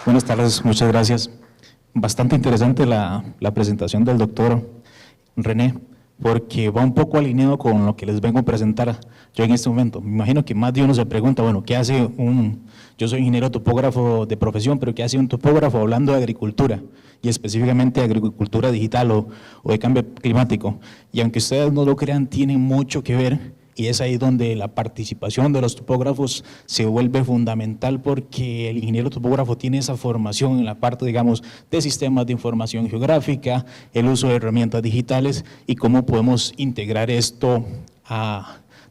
Buenas tardes, muchas gracias. Bastante interesante la presentación del doctor René, porque va un poco alineado con lo que les vengo a presentar yo en este momento. Me imagino que más de uno se pregunta, bueno, ¿qué hace yo soy ingeniero topógrafo de profesión, pero ¿qué hace un topógrafo hablando de agricultura? Y específicamente de agricultura digital o de cambio climático. Y aunque ustedes no lo crean, tiene mucho que ver, y es ahí donde la participación de los topógrafos se vuelve fundamental, porque el ingeniero topógrafo tiene esa formación en la parte, digamos, de sistemas de información geográfica, el uso de herramientas digitales y cómo podemos integrar esto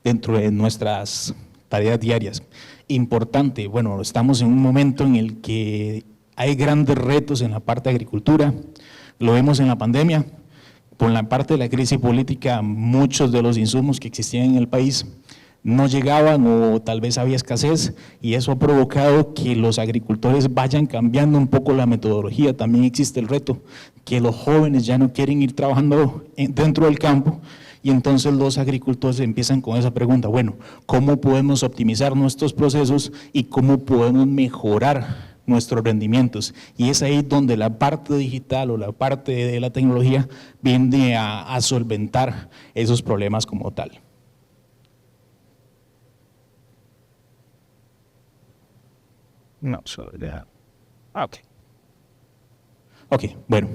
dentro de nuestras tareas diarias. Importante, bueno, estamos en un momento en el que hay grandes retos en la parte de agricultura, lo vemos en la pandemia. Por la parte de la crisis política, muchos de los insumos que existían en el país no llegaban o tal vez había escasez, y eso ha provocado que los agricultores vayan cambiando un poco la metodología. También existe el reto que los jóvenes ya no quieren ir trabajando dentro del campo, y entonces los agricultores empiezan con esa pregunta, bueno, ¿cómo podemos optimizar nuestros procesos y cómo podemos mejorar nuestros rendimientos? Y es ahí donde la parte digital o la parte de la tecnología viene a solventar esos problemas como tal. No, solo dejar. Ok, bueno,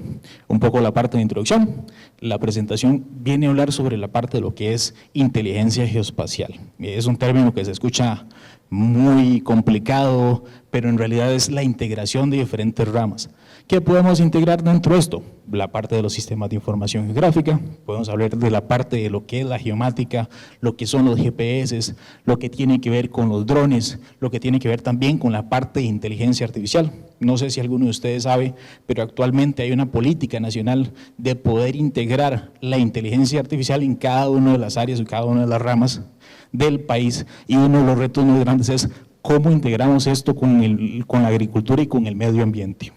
un poco la parte de introducción. La presentación viene a hablar sobre la parte de lo que es inteligencia geoespacial. Es un término que se escucha muy complicado, pero en realidad es la integración de diferentes ramas. ¿Qué podemos integrar dentro de esto? La parte de los sistemas de información geográfica, podemos hablar de la parte de lo que es la geomática, lo que son los GPS, lo que tiene que ver con los drones, lo que tiene que ver también con la parte de inteligencia artificial. No sé si alguno de ustedes sabe, pero actualmente hay una política nacional de poder integrar la inteligencia artificial en cada una de las áreas y cada una de las ramas del país, y uno de los retos más grandes es cómo integramos esto con la agricultura y con el medio ambiente.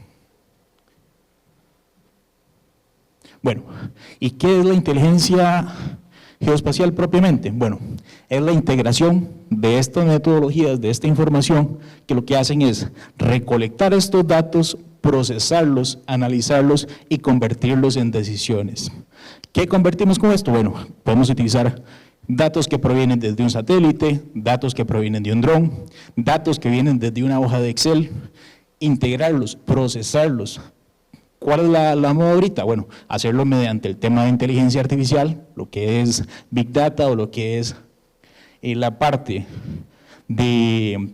Bueno, ¿y qué es la inteligencia geoespacial propiamente? Bueno, es la integración de estas metodologías, de esta información, que lo que hacen es recolectar estos datos, procesarlos, analizarlos y convertirlos en decisiones. ¿Qué convertimos con esto? Bueno, podemos utilizar datos que provienen desde un satélite, datos que provienen de un dron, datos que vienen desde una hoja de Excel, integrarlos, procesarlos. ¿Cuál es la moda ahorita? Bueno, hacerlo mediante el tema de inteligencia artificial, lo que es Big Data o lo que es la parte de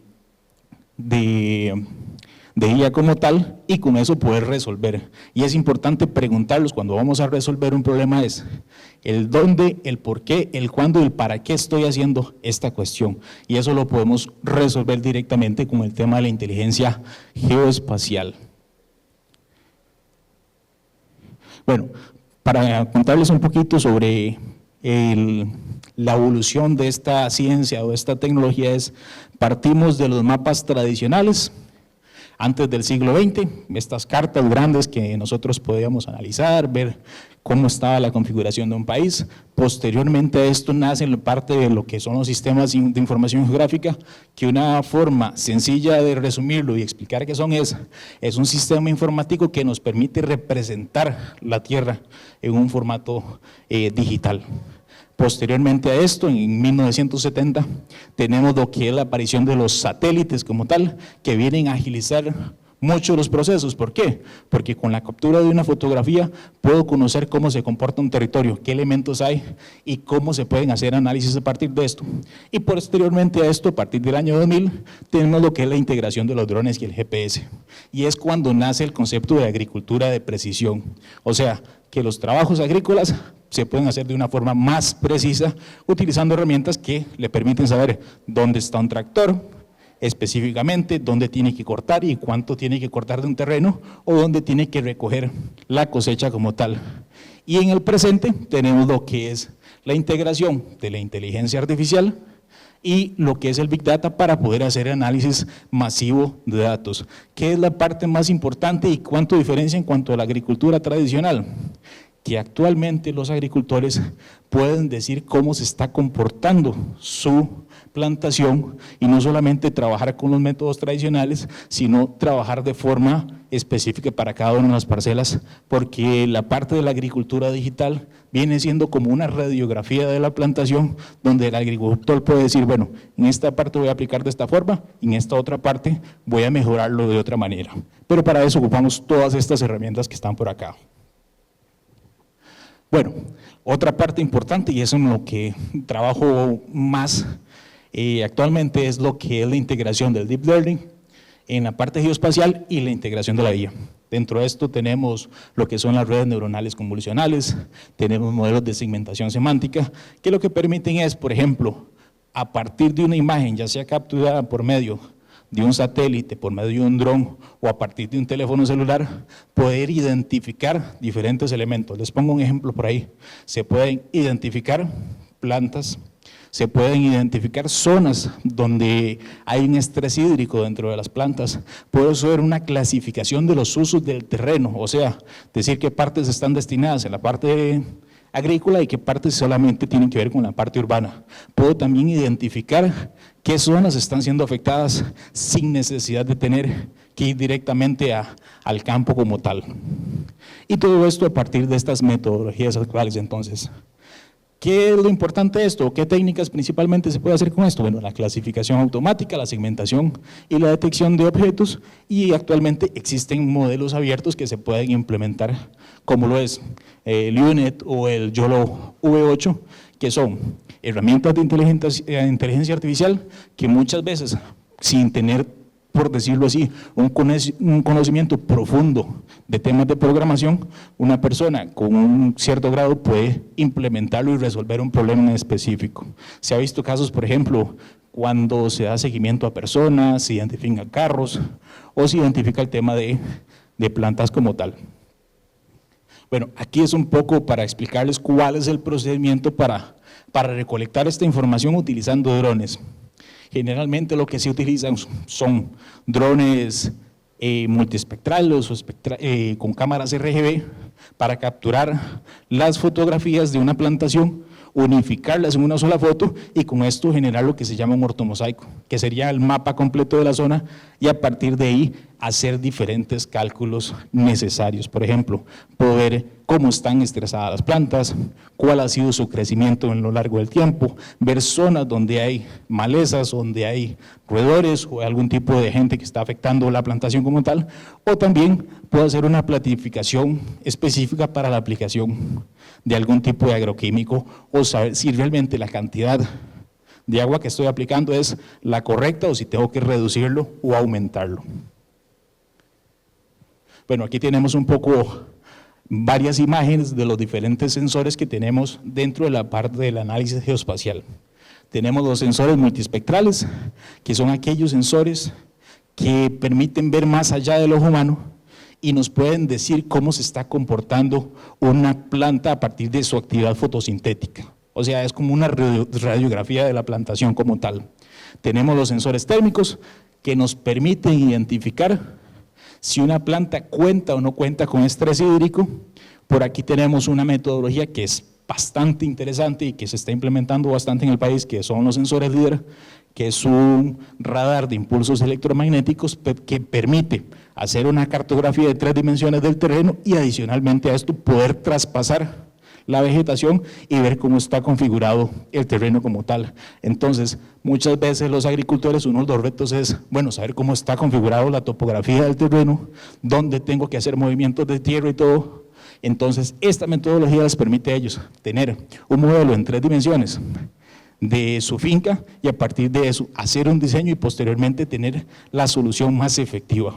IA como tal, y con eso poder resolver. Y es importante preguntarlos cuando vamos a resolver un problema: es el dónde, el por qué, el cuándo y el para qué estoy haciendo esta cuestión. Y eso lo podemos resolver directamente con el tema de la inteligencia geoespacial. Bueno, para contarles un poquito sobre la evolución de esta ciencia o de esta tecnología, partimos de los mapas tradicionales antes del siglo XX, estas cartas grandes que nosotros podíamos analizar, ver cómo estaba la configuración de un país. Posteriormente a esto nace parte de lo que son los sistemas de información geográfica, que una forma sencilla de resumirlo y explicar qué son es un sistema informático que nos permite representar la Tierra en un formato digital. Posteriormente a esto, en 1970, tenemos lo que es la aparición de los satélites como tal, que vienen a agilizar mucho los procesos. ¿Por qué? Porque con la captura de una fotografía puedo conocer cómo se comporta un territorio, qué elementos hay y cómo se pueden hacer análisis a partir de esto. Y posteriormente a esto, a partir del año 2000, tenemos lo que es la integración de los drones y el GPS. Y es cuando nace el concepto de agricultura de precisión. O sea, que los trabajos agrícolas se pueden hacer de una forma más precisa, utilizando herramientas que le permiten saber dónde está un tractor, específicamente dónde tiene que cortar y cuánto tiene que cortar de un terreno, o dónde tiene que recoger la cosecha como tal. Y en el presente tenemos lo que es la integración de la inteligencia artificial y lo que es el Big Data para poder hacer análisis masivo de datos. ¿Qué es la parte más importante y cuánto diferencia en cuanto a la agricultura tradicional? que actualmente los agricultores pueden decir cómo se está comportando su plantación y no solamente trabajar con los métodos tradicionales, sino trabajar de forma específica para cada una de las parcelas, porque la parte de la agricultura digital viene siendo como una radiografía de la plantación, donde el agricultor puede decir, bueno, en esta parte voy a aplicar de esta forma, y en esta otra parte voy a mejorarlo de otra manera. Pero para eso ocupamos todas estas herramientas que están por acá. Bueno, otra parte importante, y eso en lo que trabajo más actualmente, es lo que es la integración del Deep Learning en la parte geoespacial y la integración de la IA. Dentro de esto tenemos lo que son las redes neuronales convolucionales, tenemos modelos de segmentación semántica, que lo que permiten es, por ejemplo, a partir de una imagen, ya sea capturada por medio de un satélite, por medio de un dron o a partir de un teléfono celular, poder identificar diferentes elementos. Les pongo un ejemplo por ahí. Se pueden identificar plantas, se pueden identificar zonas donde hay un estrés hídrico dentro de las plantas, puede ser una clasificación de los usos del terreno, o sea, decir qué partes están destinadas en la parte agrícola y qué partes solamente tienen que ver con la parte urbana. Puedo también identificar qué zonas están siendo afectadas sin necesidad de tener que ir directamente al campo como tal. Y todo esto a partir de estas metodologías actuales. Entonces, ¿qué es lo importante de esto? ¿Qué técnicas principalmente se puede hacer con esto? Bueno, la clasificación automática, la segmentación y la detección de objetos, y actualmente existen modelos abiertos que se pueden implementar, como lo es el UNet o el YOLO V8, que son herramientas de inteligencia artificial que muchas veces, sin tener, por decirlo así, un conocimiento profundo de temas de programación, una persona con un cierto grado puede implementarlo y resolver un problema en específico. Se ha visto casos, por ejemplo, cuando se da seguimiento a personas, se identifican carros o se identifica el tema de plantas como tal. Bueno, aquí es un poco para explicarles cuál es el procedimiento para recolectar esta información utilizando drones. Generalmente lo que se utilizan son drones multiespectrales o con cámaras RGB para capturar las fotografías de una plantación, unificarlas en una sola foto y con esto generar lo que se llama un ortomosaico, que sería el mapa completo de la zona, y a partir de ahí hacer diferentes cálculos necesarios. Por ejemplo, poder cómo están estresadas las plantas, cuál ha sido su crecimiento en lo largo del tiempo, ver zonas donde hay malezas, donde hay roedores o algún tipo de agente que está afectando la plantación como tal, o también puedo hacer una planificación específica para la aplicación de algún tipo de agroquímico o saber si realmente la cantidad de agua que estoy aplicando es la correcta o si tengo que reducirlo o aumentarlo. Bueno, aquí tenemos un poco varias imágenes de los diferentes sensores que tenemos dentro de la parte del análisis geoespacial. Tenemos los sensores multiespectrales, que son aquellos sensores que permiten ver más allá del ojo humano y nos pueden decir cómo se está comportando una planta a partir de su actividad fotosintética. O sea, es como una radiografía de la plantación como tal. Tenemos los sensores térmicos que nos permiten identificar si una planta cuenta o no cuenta con estrés hídrico. Por aquí tenemos una metodología que es bastante interesante y que se está implementando bastante en el país, que son los sensores LIDAR, que es un radar de impulsos electromagnéticos que permite hacer una cartografía de 3 dimensiones del terreno y adicionalmente a esto poder traspasar la vegetación y ver cómo está configurado el terreno como tal. Entonces, muchas veces los agricultores, uno de los retos es, bueno, saber cómo está configurado la topografía del terreno, dónde tengo que hacer movimientos de tierra y todo. Entonces, esta metodología les permite a ellos tener un modelo en 3 dimensiones de su finca y a partir de eso hacer un diseño y posteriormente tener la solución más efectiva.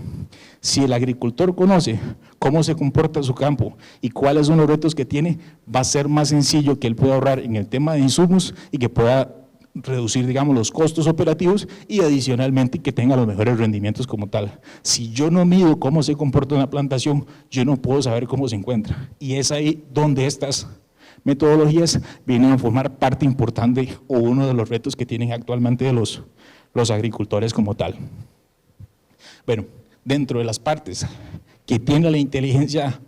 Si el agricultor conoce cómo se comporta su campo y cuáles son los retos que tiene, va a ser más sencillo que él pueda ahorrar en el tema de insumos y que pueda reducir, digamos, los costos operativos y adicionalmente que tenga los mejores rendimientos como tal. Si yo no mido cómo se comporta una plantación, yo no puedo saber cómo se encuentra, y es ahí donde estas metodologías vienen a formar parte importante o uno de los retos que tienen actualmente los agricultores como tal. Bueno, dentro de las partes que tiene la inteligencia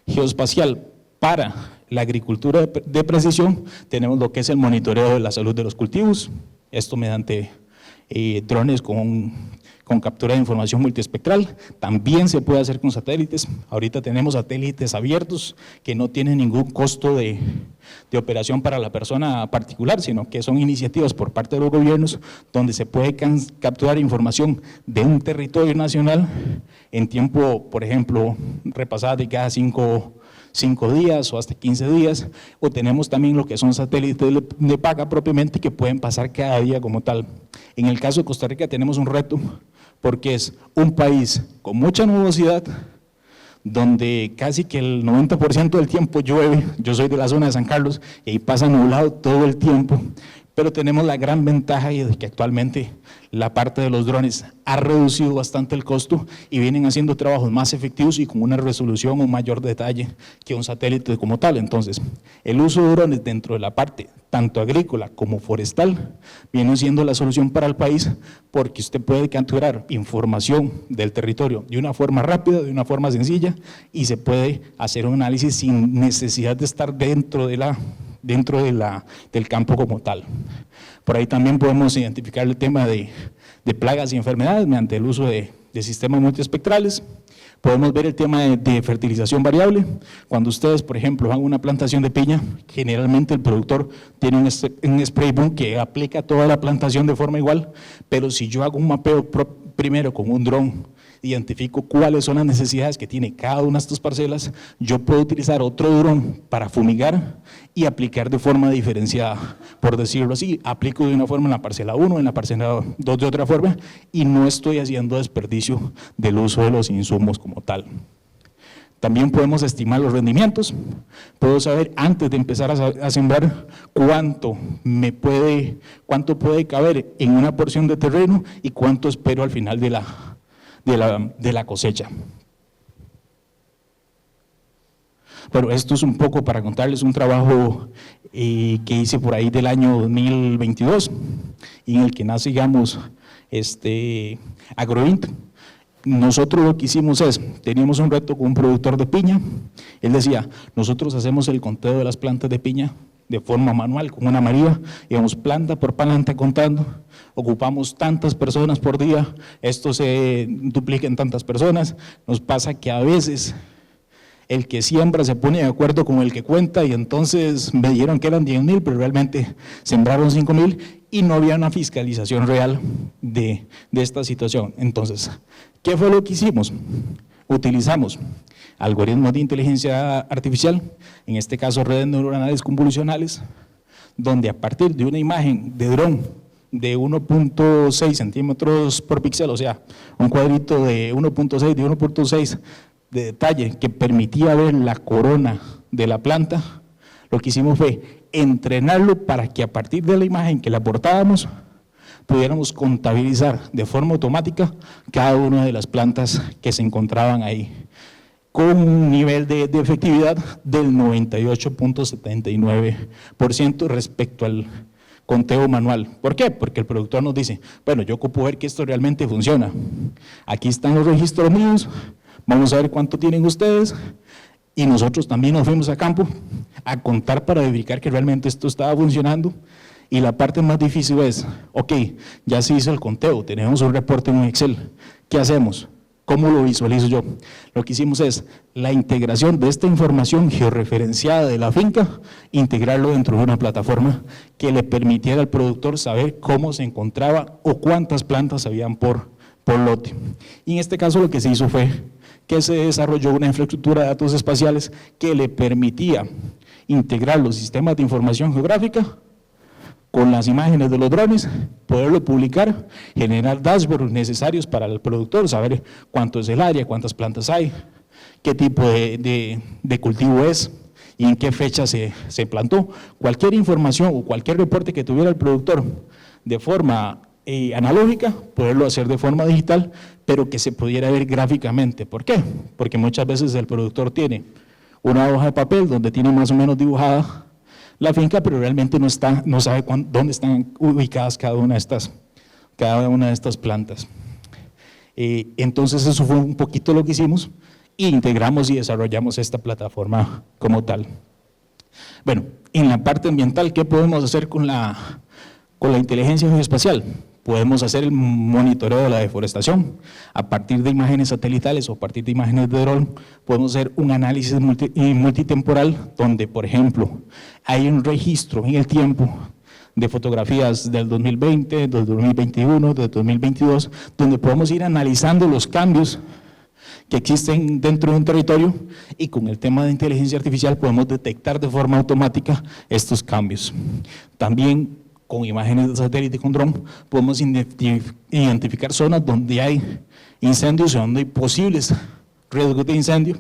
geoespacial para la agricultura de precisión, tenemos lo que es el monitoreo de la salud de los cultivos, esto mediante drones con captura de información multiespectral. También se puede hacer con satélites. Ahorita tenemos satélites abiertos que no tienen ningún costo de operación para la persona particular, sino que son iniciativas por parte de los gobiernos donde se puede capturar información de un territorio nacional en tiempo, por ejemplo, repasada de cada 5 días o hasta 15 días, o tenemos también lo que son satélites de paga propiamente que pueden pasar cada día como tal. En el caso de Costa Rica tenemos un reto porque es un país con mucha nubosidad, donde casi que el 90% del tiempo llueve. Yo soy de la zona de San Carlos y ahí pasa nublado todo el tiempo, pero tenemos la gran ventaja de que actualmente la parte de los drones ha reducido bastante el costo y vienen haciendo trabajos más efectivos y con una resolución o mayor detalle que un satélite como tal. Entonces, el uso de drones dentro de la parte tanto agrícola como forestal viene siendo la solución para el país, porque usted puede capturar información del territorio de una forma rápida, de una forma sencilla, y se puede hacer un análisis sin necesidad de estar dentro del campo como tal. Por ahí también podemos identificar el tema de plagas y enfermedades mediante el uso de sistemas multiespectrales. Podemos ver el tema de fertilización variable. Cuando ustedes, por ejemplo, hagan una plantación de piña, generalmente el productor tiene un spray boom que aplica toda la plantación de forma igual, pero si yo hago un mapeo primero con un dron, identifico cuáles son las necesidades que tiene cada una de estas parcelas, yo puedo utilizar otro dron para fumigar y aplicar de forma diferenciada, por decirlo así. Aplico de una forma en la parcela 1, en la parcela 2 de otra forma, y no estoy haciendo desperdicio del uso de los insumos como tal. También podemos estimar los rendimientos. Puedo saber antes de empezar a sembrar cuánto puede caber en una porción de terreno y cuánto espero al final de la cosecha. Pero esto es un poco para contarles un trabajo que hice por ahí del año 2022, y en el que nace, digamos, Agroint. Nosotros lo que hicimos es, teníamos un reto con un productor de piña. Él decía, nosotros hacemos el conteo de las plantas de piña de forma manual, con una María, íbamos planta por planta contando, ocupamos tantas personas por día, esto se duplica en tantas personas. Nos pasa que a veces el que siembra se pone de acuerdo con el que cuenta, y entonces me dijeron que eran 10,000, pero realmente sembraron 5,000 y no había una fiscalización real de esta situación. Entonces, ¿qué fue lo que hicimos? Utilizamos algoritmos de inteligencia artificial, en este caso redes neuronales convolucionales, donde a partir de una imagen de dron de 1.6 centímetros por píxel, o sea, un cuadrito de 1.6 de detalle que permitía ver la corona de la planta, lo que hicimos fue entrenarlo para que a partir de la imagen que le aportábamos pudiéramos contabilizar de forma automática cada una de las plantas que se encontraban ahí, con un nivel de efectividad del 98.79% respecto al conteo manual. ¿Por qué? Porque el productor nos dice, bueno, yo ocupo ver que esto realmente funciona. Aquí están los registros míos, vamos a ver cuánto tienen ustedes, y nosotros también nos fuimos a campo a contar para verificar que realmente esto estaba funcionando. Y la parte más difícil es, ok, ya se hizo el conteo, tenemos un reporte en Excel, ¿qué hacemos? ¿Cómo lo visualizo yo? Lo que hicimos es la integración de esta información georreferenciada de la finca, integrarlo dentro de una plataforma que le permitiera al productor saber cómo se encontraba o cuántas plantas habían por lote. Y en este caso lo que se hizo fue que se desarrolló una infraestructura de datos espaciales que le permitía integrar los sistemas de información geográfica con las imágenes de los drones, poderlo publicar, generar dashboards necesarios para el productor, saber cuánto es el área, cuántas plantas hay, qué tipo de cultivo es y en qué fecha se plantó. Cualquier información o cualquier reporte que tuviera el productor de forma analógica, poderlo hacer de forma digital, pero que se pudiera ver gráficamente. ¿Por qué? Porque muchas veces el productor tiene una hoja de papel donde tiene más o menos dibujada la finca, pero realmente no sabe dónde están ubicadas cada una de estas plantas. Entonces eso fue un poquito lo que hicimos, e integramos y desarrollamos esta plataforma como tal. Bueno, en la parte ambiental, ¿qué podemos hacer con la inteligencia geoespacial? Podemos hacer el monitoreo de la deforestación. A partir de imágenes satelitales o a partir de imágenes de dron, podemos hacer un análisis multitemporal donde, por ejemplo, hay un registro en el tiempo de fotografías del 2020, del 2021, del 2022, donde podemos ir analizando los cambios que existen dentro de un territorio y con el tema de inteligencia artificial podemos detectar de forma automática estos cambios. También con imágenes de satélite con dron podemos identificar zonas donde hay incendios o donde hay posibles riesgos de incendio.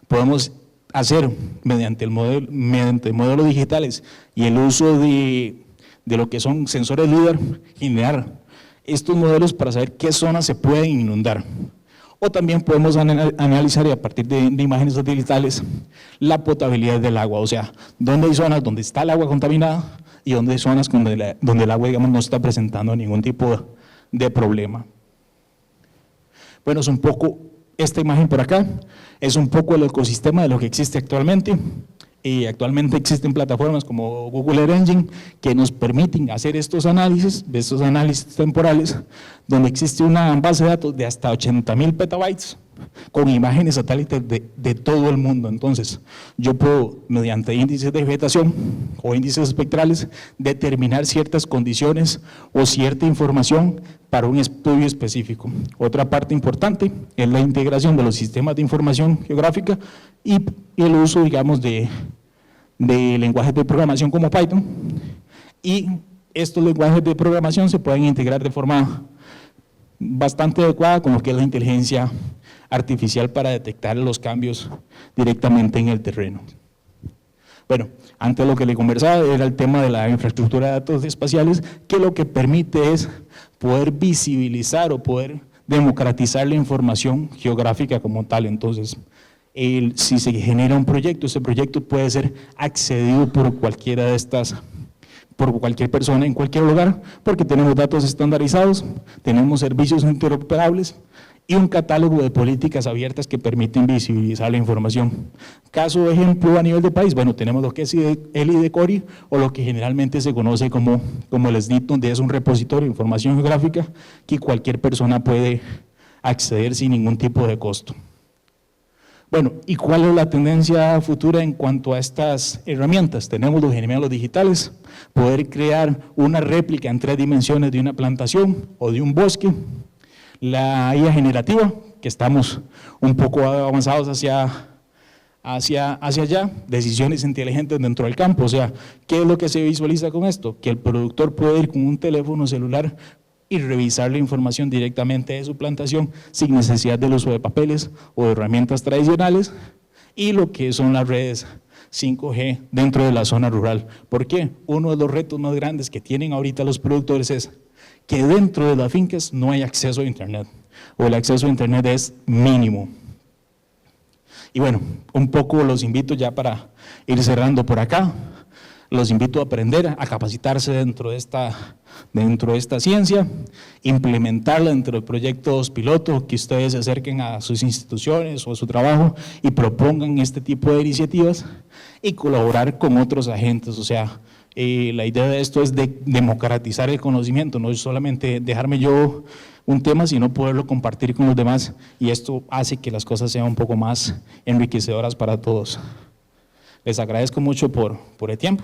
Podemos hacer mediante modelos digitales y el uso de lo que son sensores LIDAR, generar estos modelos para saber qué zonas se pueden inundar. O también podemos analizar y a partir de imágenes satelitales la potabilidad del agua, o sea, dónde hay zonas donde está el agua contaminada y dónde hay zonas donde el agua, digamos, no está presentando ningún tipo de problema. Bueno, es un poco esta imagen por acá, es un poco el ecosistema de lo que existe actualmente. Y actualmente existen plataformas como Google Earth Engine que nos permiten hacer estos análisis temporales, donde existe una base de datos de hasta 80.000 petabytes con imágenes satélites de todo el mundo. Entonces, yo puedo, mediante índices de vegetación o índices espectrales, determinar ciertas condiciones o cierta información para un estudio específico. Otra parte importante es la integración de los sistemas de información geográfica y el uso, digamos, de lenguajes de programación como Python, y estos lenguajes de programación se pueden integrar de forma bastante adecuada con lo que es la inteligencia artificial para detectar los cambios directamente en el terreno. Bueno, antes lo que le conversaba era el tema de la infraestructura de datos espaciales, que lo que permite es poder visibilizar o poder democratizar la información geográfica como tal. Entonces, si se genera un proyecto, ese proyecto puede ser accedido por cualquiera de estas, por cualquier persona en cualquier lugar, porque tenemos datos estandarizados, tenemos servicios interoperables y un catálogo de políticas abiertas que permiten visibilizar la información. Caso de ejemplo a nivel de país, bueno, tenemos lo que es el IDECORI o lo que generalmente se conoce como el SNIP, donde es un repositorio de información geográfica que cualquier persona puede acceder sin ningún tipo de costo. Bueno, ¿y cuál es la tendencia futura en cuanto a estas herramientas? Tenemos los gemelos digitales, poder crear una réplica en 3 dimensiones de una plantación o de un bosque, la IA generativa, que estamos un poco avanzados hacia allá, decisiones inteligentes dentro del campo. O sea, ¿qué es lo que se visualiza con esto? Que el productor puede ir con un teléfono celular y revisar la información directamente de su plantación sin necesidad del uso de papeles o de herramientas tradicionales, y lo que son las redes 5G dentro de la zona rural. ¿Por qué? Uno de los retos más grandes que tienen ahorita los productores es que dentro de las fincas no hay acceso a internet, o el acceso a internet es mínimo. Y bueno, un poco los invito ya para ir cerrando por acá, los invito a aprender, a capacitarse dentro de esta ciencia, implementarla dentro de proyectos piloto, que ustedes se acerquen a sus instituciones o a su trabajo y propongan este tipo de iniciativas y colaborar con otros agentes. O sea, la idea de esto es de democratizar el conocimiento, no es solamente dejarme yo un tema, sino poderlo compartir con los demás, y esto hace que las cosas sean un poco más enriquecedoras para todos. Les agradezco mucho por el tiempo.